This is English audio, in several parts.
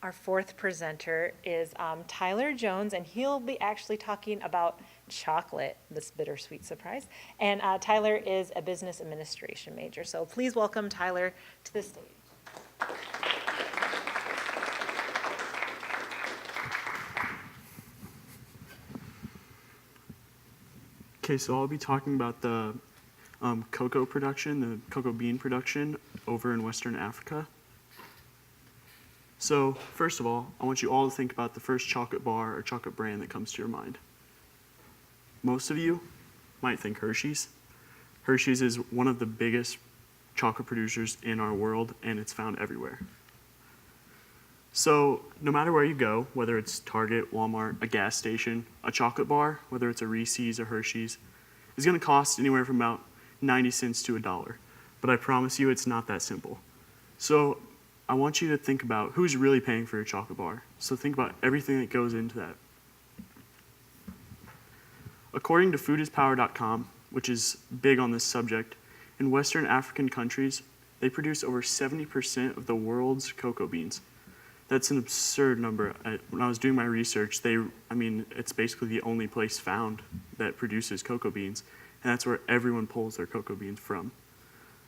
Our fourth presenter is Tyler Jones, and he'll be actually talking about chocolate, this bittersweet surprise. And Tyler is a business administration major, so please welcome Tyler to the stage. Okay, so I'll be talking about the cocoa production, the cocoa bean production over in Western Africa. So first of all, I want you all to think about the first chocolate bar or chocolate brand that comes to your mind. Most of you might think Hershey's. Hershey's is one of the biggest chocolate producers in our world, and it's found everywhere. So no matter where you go, whether it's Target, Walmart, a gas station, a chocolate bar, whether it's a Reese's or Hershey's, is going to cost anywhere from about 90 cents to $1. But I promise you it's not that simple. So I want you to think about who's really paying for your chocolate bar. So think about everything that goes into that. According to foodispower.com, which is big on this subject, in Western African countries, they produce over 70% of the world's cocoa beans. That's an absurd number. When I was doing my research, it's basically the only place found that produces cocoa beans, and that's where everyone pulls their cocoa beans from.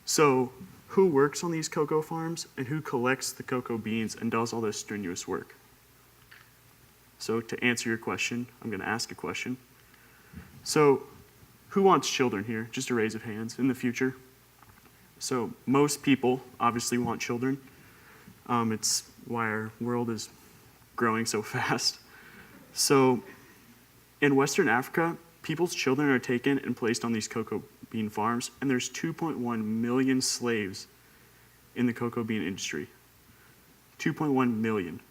So who works on these cocoa farms and who collects the cocoa beans and does all this strenuous work? So to answer your question, I'm going to ask a question. So who wants children here? Just a raise of hands in the future. So most people obviously want children. It's why our world is growing so fast. So in Western Africa, people's children are taken and placed on these cocoa bean farms, and there's 2.1 million slaves in the cocoa bean industry. 2.1 million.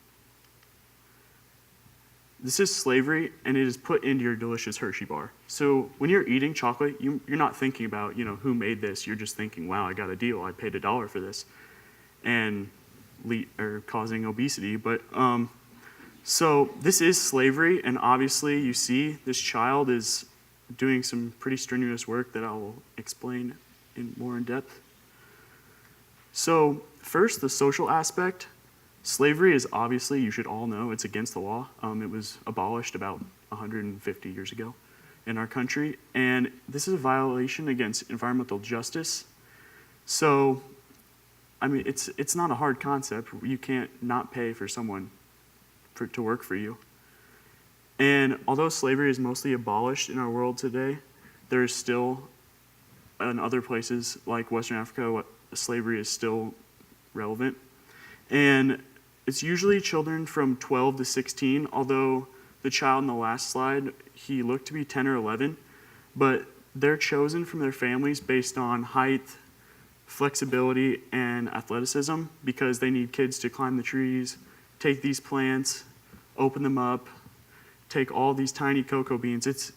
This is slavery, and it is put into your delicious Hershey bar. So when you're eating chocolate, you're not thinking about, who made this. You're just thinking, wow, I got a deal. I paid $1 for this, and causing obesity. But so this is slavery, and obviously you see this child is doing some pretty strenuous work that I will explain more in depth. So first, the social aspect. Slavery is obviously, you should all know, it's against the law. It was abolished about 150 years ago in our country, and this is a violation against environmental justice. So, it's not a hard concept. You can't not pay for someone to work for you. And although slavery is mostly abolished in our world today, there is still, in other places like Western Africa, slavery is still relevant. And it's usually children from 12 to 16, although the child in the last slide, he looked to be 10 or 11, but they're chosen from their families based on height, flexibility, and athleticism because they need kids to climb the trees, take these plants, open them up, take all these tiny cocoa beans. It's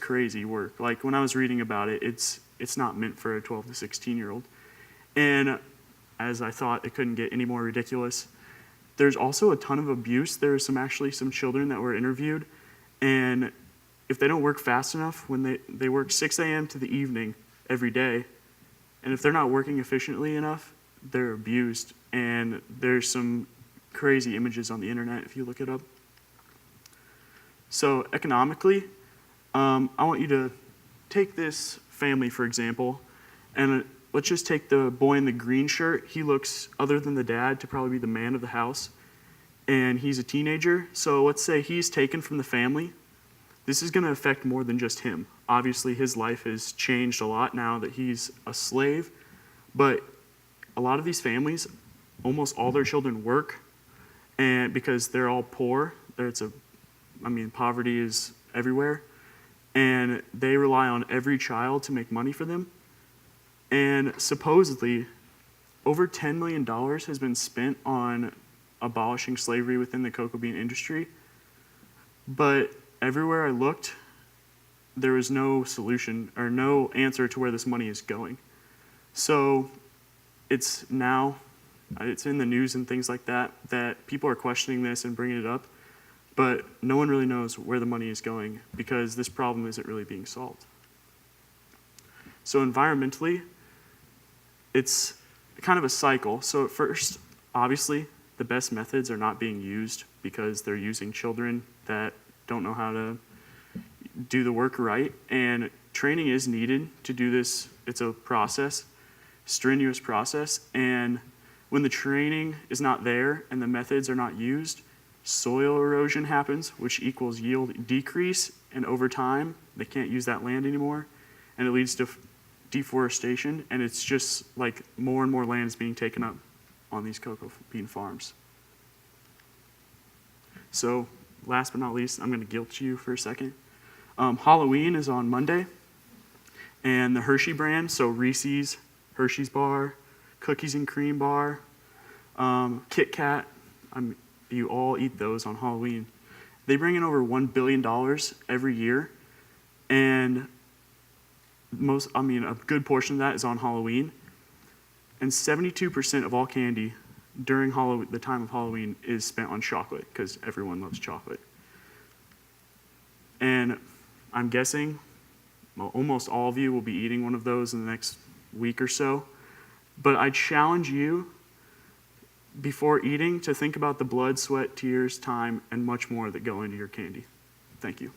crazy work. Like when I was reading about it, it's not meant for a 12 to 16-year-old. And as I thought, it couldn't get any more ridiculous. There's also a ton of abuse. There are some children that were interviewed, and if they don't work fast enough, when they work 6 a.m. to the evening every day, and if they're not working efficiently enough, they're abused. And there's some crazy images on the internet if you look it up. So economically, I want you to take this family, for example, and let's just take the boy in the green shirt. He looks, other than the dad, to probably be the man of the house, and he's a teenager. So let's say he's taken from the family. This is going to affect more than just him. Obviously, his life has changed a lot now that he's a slave, but a lot of these families, almost all their children work, and because they're all poor, poverty is everywhere, and they rely on every child to make money for them. And supposedly, over $10 million has been spent on abolishing slavery within the cocoa bean industry. But everywhere I looked, there was no solution or no answer to where this money is going. So it's in the news and things like that people are questioning this and bringing it up. But no one really knows where the money is going because this problem isn't really being solved. So environmentally, it's kind of a cycle. So at first, obviously, the best methods are not being used because they're using children that don't know how to do the work right. And training is needed to do this. It's a process, strenuous process. And when the training is not there and the methods are not used, soil erosion happens, which equals yield decrease. And over time, they can't use that land anymore. And it leads to deforestation. And it's just like more and more land is being taken up on these cocoa bean farms. So last but not least, I'm going to guilt you for a second. Halloween is on Monday, and the Hershey brand, so Reese's, Hershey's bar, Cookies and Cream bar, Kit Kat, you all eat those on Halloween. They bring in over $1 billion every year, and a good portion of that is on Halloween. And 72% of all candy during the time of Halloween is spent on chocolate, because everyone loves chocolate. And I'm guessing almost all of you will be eating one of those in the next week or so. But I challenge you, before eating, to think about the blood, sweat, tears, time, and much more that go into your candy. Thank you.